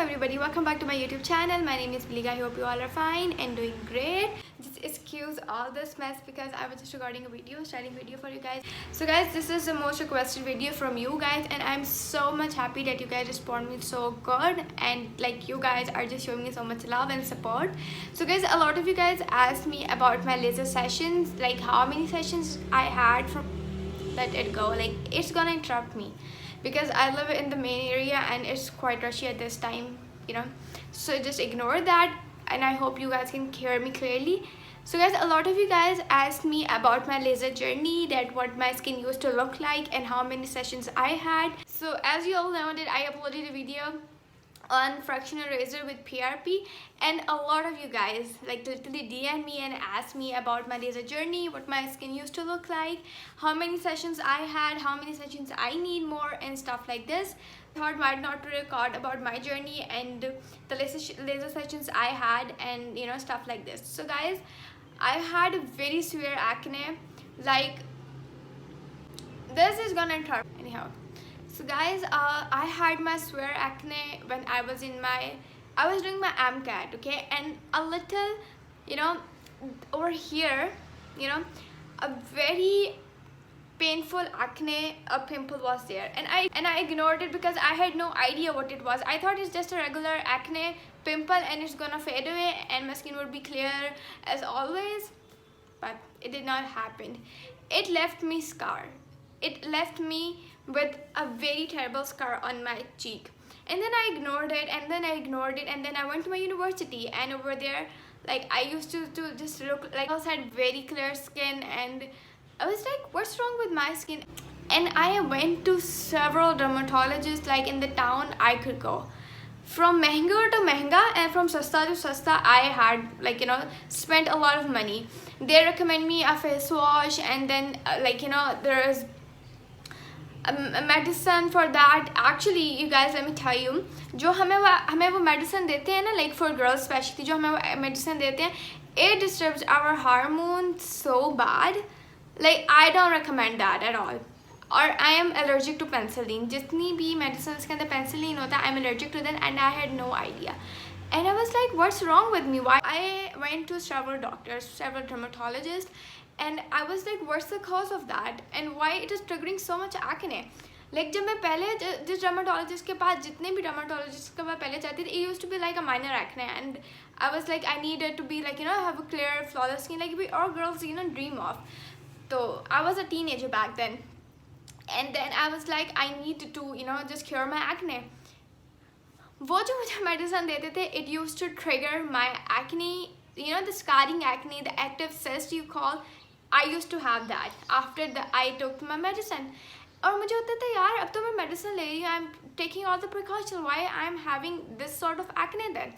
everybody, welcome back to my YouTube channel. My name is Biliga. I hope you all are fine and doing great. Just excuse all this mess because I was just recording a video, starting video for you guys. So guys, this is the most requested video from you guys and I'm so much happy that you guys respond me so good and like you guys are just showing me so much love and support. So guys, a lot of you guys asked me about my laser sessions, like how many sessions I had from let it go, like it's gonna interrupt me because I live in the main area and it's quite rushy at this time, so just ignore that and I hope you guys can hear me clearly. So guys, a lot of you guys asked me about my laser journey, that what my skin used to look like and how many sessions I had. So as you all know that I uploaded a video on fractional razor with PRP and a lot of you guys like literally DM me and ask me about my laser journey, what my skin used to look like, how many sessions I had, how many sessions I need more and stuff like this. I thought why not to record about my journey and the laser sessions I had and stuff like this. So guys, I had very severe acne, like this is gonna interrupt anyhow. So guys, I had my severe acne when I was doing my MCAT, okay, and a little, over here, a very painful acne, a pimple was there, and I ignored it because I had no idea what it was. I thought it's just a regular acne pimple and it's gonna fade away and my skin would be clear as always, but it did not happen. It left me scar. It left me with a very terrible scar on my cheek, and then I ignored it and then I went to my university, and over there like I used to just look like I had very clear skin, and I was like, what's wrong with my skin? And I went to several dermatologists like in the town I could go. From Mehenga to Mehenga and from Sasta to Sasta, I had spent a lot of money. They recommend me a face wash, and then there is a medicine for that. Actually you guys, let me tell you, जो हमें वो medicine देते हैं ना, like for girls especially, जो हमें वो medicine देते हैं, it disturbs our hormones so bad. Like I don't recommend that at all. Or I am allergic to penicillin. जितनी भी medicines के अंदर penicillin होता है, I'm allergic to them, and I had no idea. And I was like, what's wrong with me? Why? I went to several doctors, several dermatologists, and I was like, what's the cause of that and why it is triggering so much acne? Like जब मैं पहले जिस dermatologist के पास, जितने भी dermatologist के पास पहले जाती थी, it used to be like a minor acne, and I was like, I needed to be like have a clear flawless skin like we all girls dream of. So I was a teenager back then, and then I was like, I need to just cure my acne. वो जो मुझे medicine देते थे, it used to trigger my acne, the scarring acne, the active cyst you call. I used to have that after I took my medicine. और मुझे होता था यार, अब तो मैं medicine ले रही हूँ, I'm taking all the precautions, why I'm having this sort of acne then?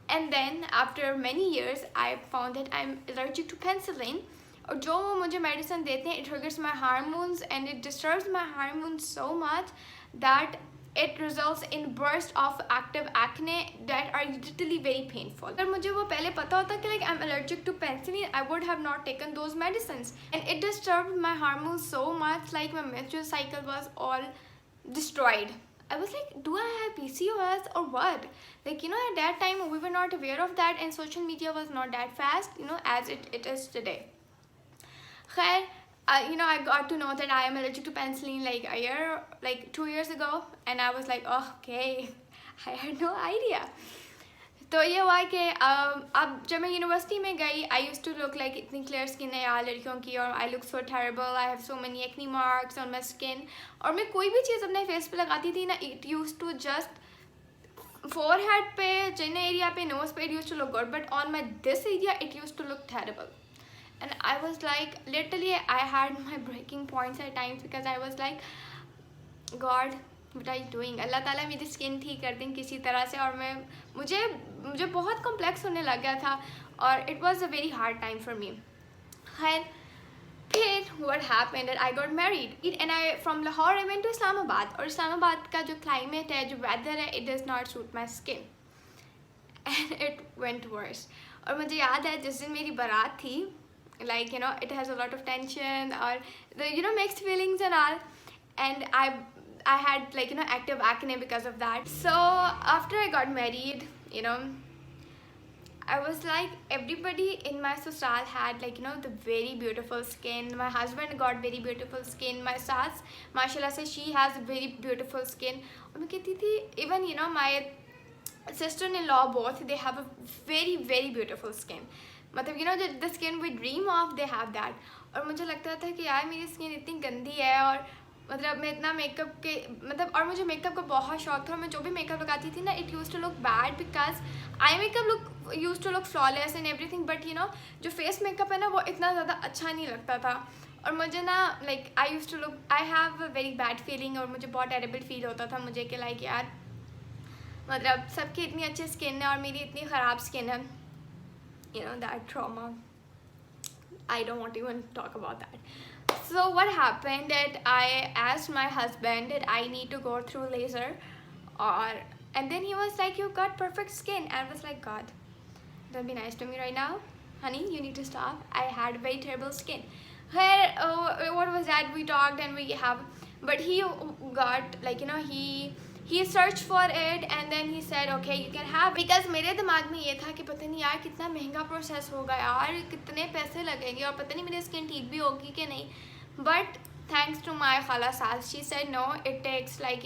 And then after many years I found that I'm allergic to penicillin, और जो वो मुझे medicine देते हैं, it triggers my hormones and it disturbs my hormones so much that it results in burst of active acne that are literally very painful. अगर मुझे वो पहले पता होता कि like I'm allergic to penicillin, I would have not taken those medicines, and it disturbed my hormones so much, like my menstrual cycle was all destroyed. I was like, do I have PCOS or what? Like at that time we were not aware of that, and social media was not that fast as it is today. Khair, I got to know that I am allergic to penicillin like 2 years ago, and I was like, oh, okay, I had no idea. तो ये हुआ कि अब जब मैं university में गई, I used to look like इतनी clear skin है यार लड़कियों की, और I look so terrible, I have so many acne marks on my skin, और मैं कोई भी चीज़ अपने face पे लगाती थी ना, it used to just forehead पे, chin area पे, nose पे, it used to look good, but on my this area it used to look terrible. And I was like, literally I had my breaking points at times because I was like, God, what are you doing? अल्लाह ताला मेरी skin ठीक कर दें किसी तरह से, और मुझे बहुत कॉम्प्लेक्स होने लग गया था, और it was a very hard time for me. खैर फिर what happened that I got married, and I from Lahore I went to Islamabad, और इस्लामाबाद का जो climate है, जो weather है, it does not suit my skin, and it went worse. और मुझे याद है जिस दिन मेरी बारात थी, like it has a lot of tension or the mixed feelings and all, and I had like active acne because of that. So after I got married, I was like, everybody in my sasal had like the very beautiful skin. My husband got very beautiful skin. My sass, mashallah se, she has very beautiful skin. और मैं कहती थी, even my sister-in-law, both they have a very very beautiful skin. मतलब the skin we dream of, they have that. और मुझे लगता था कि यार मेरी स्किन इतनी गंदी है, और मतलब मैं इतना मेकअप के और मुझे मेकअप का बहुत शौक था, और मैं जो भी मेकअप लगाती थी ना, it use to look bad because I makeup look use to look flawless and everything, but जो फेस मेकअप है ना, वो इतना ज़्यादा अच्छा नहीं लगता था. और मुझे ना like I use to look, I have a very bad feeling, और मुझे बहुत टेरेबल फील होता था मुझे कि लाइक यार मतलब सबकी इतनी अच्छी स्किन है और मेरी इतनी ख़राब स्किन है. That trauma, I don't want to even talk about that. So what happened that I asked my husband that I need to go through laser, and then he was like, you got perfect skin. And I was like, God, don't be nice to me right now, honey, you need to stop. I had very terrible skin. What was that? We talked and but he got like he searched for it, and then he said okay you can have, because मेरे दिमाग में ये था कि पता नहीं यार कितना महंगा प्रोसेस होगा यार, कितने पैसे लगेंगे, और पता नहीं मेरी स्किन ठीक भी होगी कि नहीं. But thanks to my khala saas, she said no, it takes like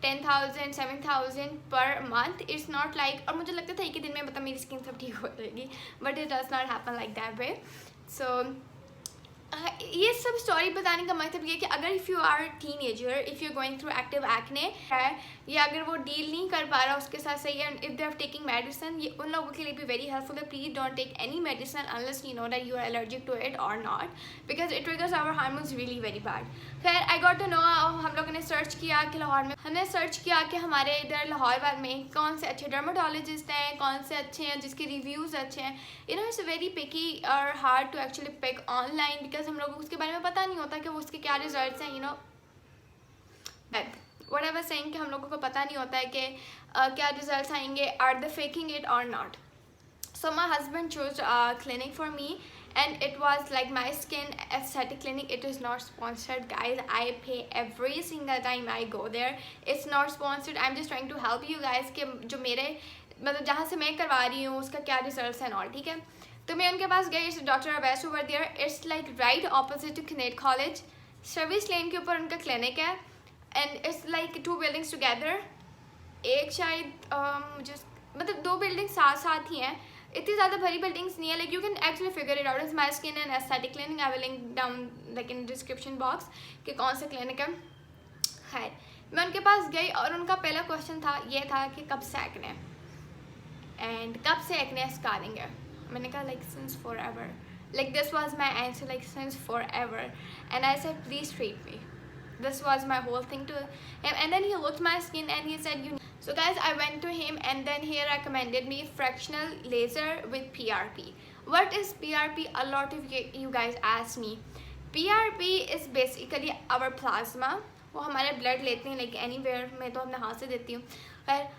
10,000 7,000 per month. It's not like, और मुझे लगता था एक ही दिन में मतलब मेरी स्किन सब ठीक हो जाएगी, but it does not happen like that way. So ये सब स्टोरी बताने का मतलब ये कि अगर if you are teenager, if you going through active acne है, या अगर वो डील नहीं कर पा रहा उसके साथ सही, and if they are taking medicine, ये उन लोगों के लिए भी वेरी हेल्पफुल है. Please don't take any medicine unless you know that you are allergic to it और not, because it triggers our hormones really very bad. खैर I got to know, हम लोगों ने सर्च किया कि लाहौर में, हमने सर्च किया कि हमारे इधर लाहौर में कौन से अच्छे डर्माटोलॉजिस्ट हैं, कौन से अच्छे हैं जिसके रिव्यूज़ अच्छे हैं. इट्स वेरी पिकी और hard to actually pick online, because हम लोगों को उसके बारे में पता नहीं होता कि वो उसके क्या रिजल्ट्स हैं. What I was saying कि हम लोगों को पता नहीं होता है कि क्या रिजल्ट्स आएंगे, आर दे फेकिंग इट और not. So my husband chose a clinic for me, and it was like my skin aesthetic clinic. It is not sponsored, guys. I pay every single time I go there. It's not sponsored. I'm just trying to help you guys कि जो मेरे मतलब जहाँ से मैं करवा रही हूँ उसका क्या रिजल्ट्स हैं और ठीक है. तो मैं उनके पास गई. It's doctor Awais over there. It's like right opposite to Kinnaird college, service lane के ऊपर उनका क्लिनिक है, and it's like 2 buildings together. एक शायद मुझे मतलब 2 बिल्डिंग साथ साथ ही हैं, इतनी ज़्यादा बड़ी बिल्डिंग्स नहीं है. Like you can actually figure it out. It's my skin and aesthetic clinic. I will link down like in description box कि कौन सा क्लिनिक है. खैर मैं उनके पास गई और उनका पहला क्वेश्चन था ये था कि कब से एक्ने, एंड कब से एक्ने स्कारिंग है. मैंने कहा like since for ever. Like this was my answer, like since forever. And I said please treat me. This was my whole thing to him, and then he looked my skin and he said you. So guys, I went to him and then he recommended me fractional laser with PRP. What is PRP? A lot of you guys ask me. PRP is basically our plasma. वो हमारे blood लेते हैं, like anywhere. मैं तो अपने हाथ से देती हूँ. खैर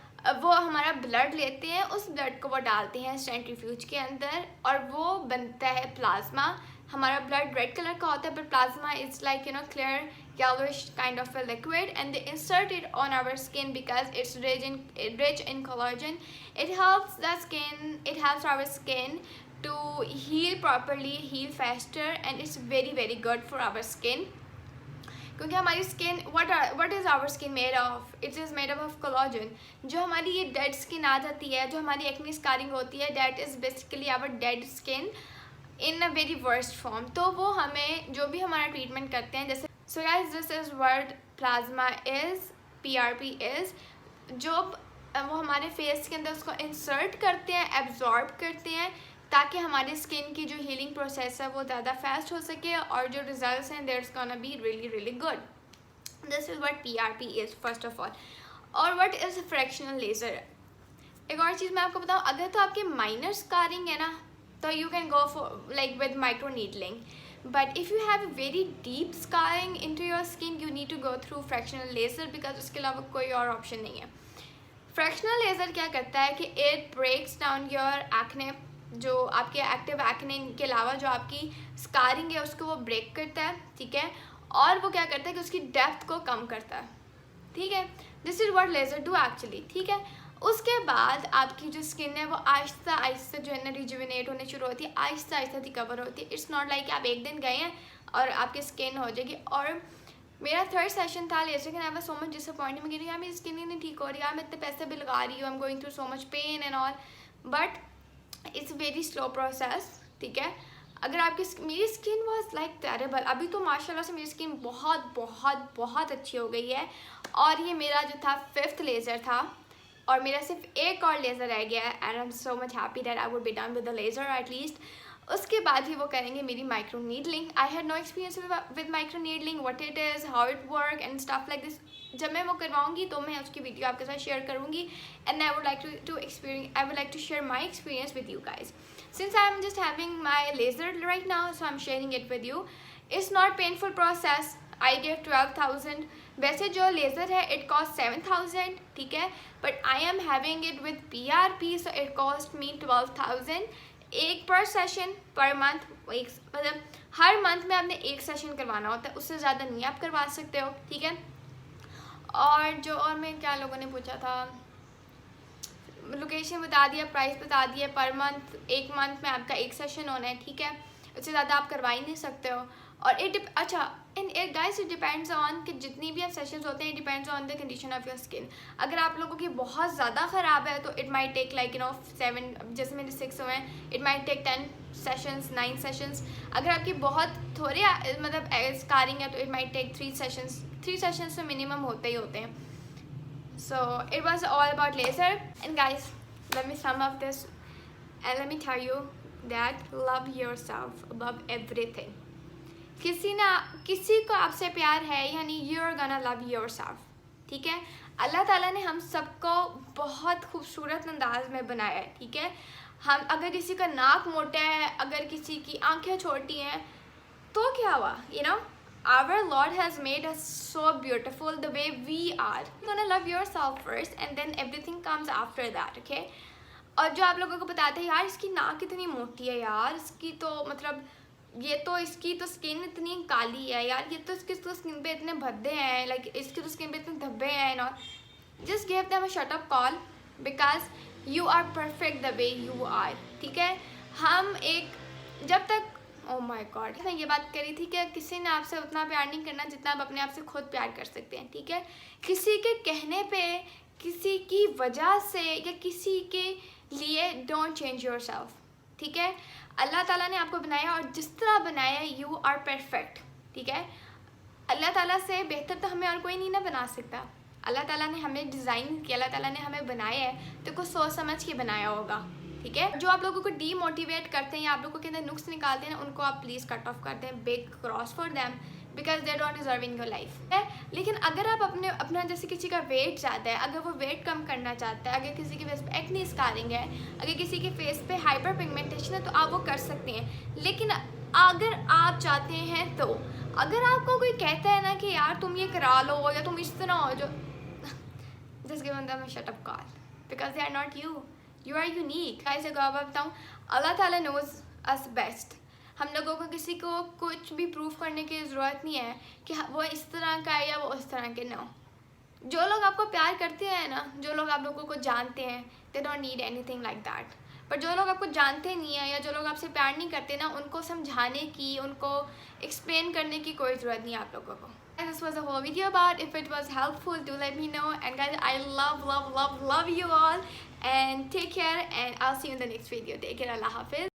वो हमारा ब्लड लेते हैं, उस ब्लड को वो डालते हैं सेंट्रीफ्यूज के अंदर और वो बनता है प्लाज्मा. हमारा ब्लड रेड कलर का होता है, but plasma is like clear yellowish kind of a liquid, and they insert it on our skin because it's rich in collagen. It helps the skin, it helps our skin to heal properly, heal faster, and it's very very good for our skin. क्योंकि हमारी skin what is our skin made of? It is made up of collagen. जो हमारी ये dead skin आ जाती है, जो हमारी acne scarring होती है, that is basically our dead skin in a very worst form. तो वो हमें जो भी हमारा ट्रीटमेंट करते हैं, जैसे so guys this is what plasma is, PRP is. जो वो हमारे फेस के अंदर उसको इंसर्ट करते हैं, एब्जॉर्ब करते हैं, ताकि हमारी स्किन की जो हीलिंग प्रोसेस है वो ज़्यादा फास्ट हो सके और जो रिजल्ट्स हैं that's gonna be really really good. This is what PRP is first of all. और व्हाट इज़ फ्रैक्शनल लेज़र. एक और चीज़ मैं आपको बताऊँ, अगर तो आपके माइनर स्कारिंग है ना, तो you can go for like with micro needling. But if you have very deep scarring in to your skin, you need to go through fractional laser, because उसके अलावा कोई और ऑप्शन नहीं है. फ्रैक्शनल लेज़र क्या करता है कि it breaks down your acne, जो आपके एक्टिव एक्ने के अलावा जो आपकी स्कारिंग है उसको वो ब्रेक करता है, ठीक है. और वो क्या करता है कि उसकी डेप्थ को कम करता है. ठीक है, this is what laser do actually, ठीक है। उसके बाद आपकी जो स्किन है वो आहिस्ता आहिस्ता जो है ना रिजुविनेट होने शुरू होती है, आहिस्ता आहिस्ता रिकवर होती है। इट्स नॉट लाइक आप एक दिन गए हैं और आपकी स्किन हो जाएगी। और मेरा थर्ड सेशन था लेज़र का, I was so much disappointed. मैं कह रही यार मेरी स्किन ही नहीं ठीक हो रही, यार मैं इतने पैसे भी लगा रही हूँ, I am going through so much pain and all, but it's very slow process, ठीक है। अगर आपकी मेरी स्किन वॉज लाइक टेरेबल, अभी तो माशाल्लाह से मेरी स्किन बहुत बहुत बहुत अच्छी हो गई है। और ये मेरा जो था 5th लेज़र था और मेरा सिर्फ एक और लेज़र रह गया है, and I am so much happy that I would be done with the laser at least. उसके बाद ही वो करेंगे मेरी micro needling. I had no experience with micro needling, what it is, how it work and stuff like this. जब मैं वो करवाऊंगी तो मैं उसकी वीडियो आपके साथ शेयर करूंगी, and I would like to share my experience with you guys. Since I am just having my laser right now, so I'm sharing it with you. It's not painful process. I gave 12,000. वैसे जो laser है it cost 7,000, ठीक है, but I am having it with PRP, so it cost me 12,000. एक पर session per month, एक मतलब हर month में आपने एक सेशन करवाना होता है, उससे ज़्यादा नहीं आप करवा सकते हो, ठीक है। और मैं क्या लोगों ने पूछा था, लोकेशन बता दिया, प्राइस बता दिया, पर मंथ एक मंथ में आपका एक सेशन होना है, ठीक है, उससे ज़्यादा आप करवा ही नहीं सकते हो। और इन गाइस इट डिपेंड्स ऑन कि जितनी भी आप सेशंस होते हैं, it depends on the condition of your skin. अगर आप लोगों की बहुत ज़्यादा ख़राब है तो इट माइट टेक लाइक 7, जैसे मेरे 6 हुए हैं, it might take 10 sessions, 9 sessions. अगर आपकी बहुत थोड़ी मतलब स्कारिंग है तो it might take 3 sessions. 3 sessions तो मिनिमम होते ही होते हैं। So it was all about laser, and guys, let me sum up this and let me tell you that love yourself above everything. किसी को आपसे प्यार है यानी you're gonna love yourself, ठीक है। अल्लाह ताला ने हम सबको बहुत खूबसूरत अंदाज में बनाया है, ठीक है। हम अगर किसी का नाक मोटा है, अगर किसी की आंखें छोटी हैं तो क्या हुआ, Our Lord has made us so beautiful the way we are. You're gonna love yourself first and then everything comes after that, okay? और जो आप लोगों को बताते हैं यार इसकी नाक कितनी मोटी है, यार इसकी तो मतलब इसकी तो स्किन इतनी काली है, यार ये तो इसकी तो स्किन पे इतने भद्दे हैं, लाइक इसकी तो स्किन पे इतने धब्बे हैं, और just give them a shut up call because you are perfect the way you are, ठीक है। हम एक जब तक ओह माय गॉड, मैं ये बात करी थी कि किसी ने आपसे उतना प्यार नहीं करना जितना आप अपने आप से खुद प्यार कर सकते हैं, ठीक है। किसी के कहने पे, किसी की वजह से या किसी के लिए डोंट चेंज योर सेल्फ, ठीक है। अल्लाह ताला ने आपको बनाया और जिस तरह बनाया यू आर परफेक्ट, ठीक है। अल्लाह ताला से बेहतर तो हमें और कोई नहीं ना बना सकता। अल्लाह ताला ने हमें डिज़ाइन किया, अल्लाह ताला ने हमें बनाया है तो कुछ सोच समझ के बनाया होगा, ठीक है। जो आप लोगों को डीमोटिवेट करते हैं या आप लोगों के अंदर नुक्स निकालते हैं ना, उनको आप प्लीज़ कट ऑफ कर दें, big cross for them because they don't deserve in your life है। लेकिन अगर आप अपना जैसे किसी का वेट ज़्यादा है, अगर वो वेट कम करना चाहता है, अगर किसी के फेस पे एक्ने स्कारिंग है, अगर किसी के फेस पे हाइपर पिगमेंटेशन है तो आप वो कर सकते हैं। लेकिन अगर आप चाहते हैं तो अगर आपको कोई कहता है ना कि यार तुम ये करा लो या तुम इस तरह हो, जो just give them a shut up call because they are not you are unique. Guys एक बात बताऊँ, अल्लाह ताला नोज अस बेस्ट। हम लोगों को किसी को कुछ भी प्रूफ करने की ज़रूरत नहीं है कि वो इस तरह का है या वो उस तरह के। नो, जो लोग आपको प्यार करते हैं ना, जो लोग आप लोगों को जानते हैं, they don't need anything like that. पर जो लोग आपको जानते नहीं है या जो लोग आपसे प्यार नहीं करते ना, उनको समझाने की, उनको एक्सप्लेन करने की कोई ज़रूरत नहीं है आप लोगों को। This was the whole video about. If it was helpful, do let me know. And guys, I love you all. And take care. And I'll see you in the next video. Take care. Allah Hafiz.